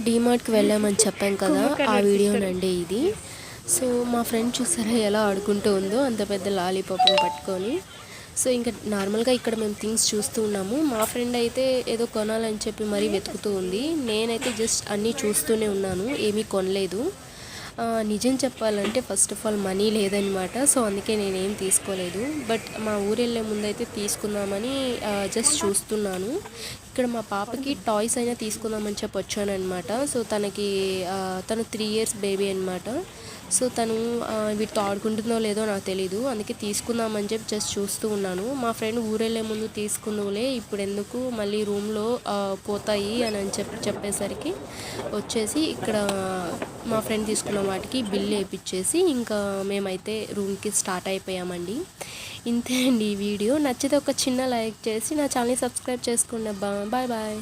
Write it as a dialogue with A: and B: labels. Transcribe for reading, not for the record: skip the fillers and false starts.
A: డీమార్ట్కి వెళ్ళామని చెప్పాం కదా, ఆ వీడియోనండి ఇది. సో మా ఫ్రెండ్ చూసారా ఎలా ఆడుకుంటూ ఉందో అంత పెద్ద లాలీపాప్ని పట్టుకొని. సో ఇంకా నార్మల్గా ఇక్కడ మేము థింగ్స్ చూస్తూ ఉన్నాము. మా ఫ్రెండ్ అయితే ఏదో కొనాలని చెప్పి మరీ వెతుకుతూ ఉంది. నేనైతే జస్ట్ అన్నీ చూస్తూనే ఉన్నాను, ఏమీ కొనలేదు. నిజం చెప్పాలంటే ఫస్ట్ ఆఫ్ ఆల్ మనీ లేదనమాట. సో అందుకే నేనేం తీసుకోలేదు. బట్ మా ఊరు వెళ్ళే ముందైతే తీసుకుందామని జస్ట్ చూస్తున్నాను. ఇక్కడ మా పాపకి టాయ్స్ అయినా తీసుకుందామని చెప్పి వచ్చానమాట. సో తను 3 ఇయర్స్ బేబీ అనమాట. సో తను వీటితో ఆడుకుంటుందో లేదో నాకు తెలీదు, అందుకే తీసుకుందామని చెప్పి జస్ట్ చూస్తూ ఉన్నాను. మా ఫ్రెండ్ ఊరెళ్ళే ముందు తీసుకుందులే, ఇప్పుడు ఎందుకు మళ్ళీ రూమ్లో పోతాయి అని చెప్పేసరికి వచ్చేసి ఇక్కడ మా ఫ్రెండ్ తీసుకున్న వాటికి బిల్ వేయించేసి ఇంకా మేమైతే రూమ్కి స్టార్ట్ అయిపోయామండి. ఇంతే అండి ఈ వీడియో. నచ్చితే ఒక చిన్న లైక్ చేసి నా ఛానల్ని సబ్స్క్రైబ్ చేసుకోండి అబ్బా. Bye bye.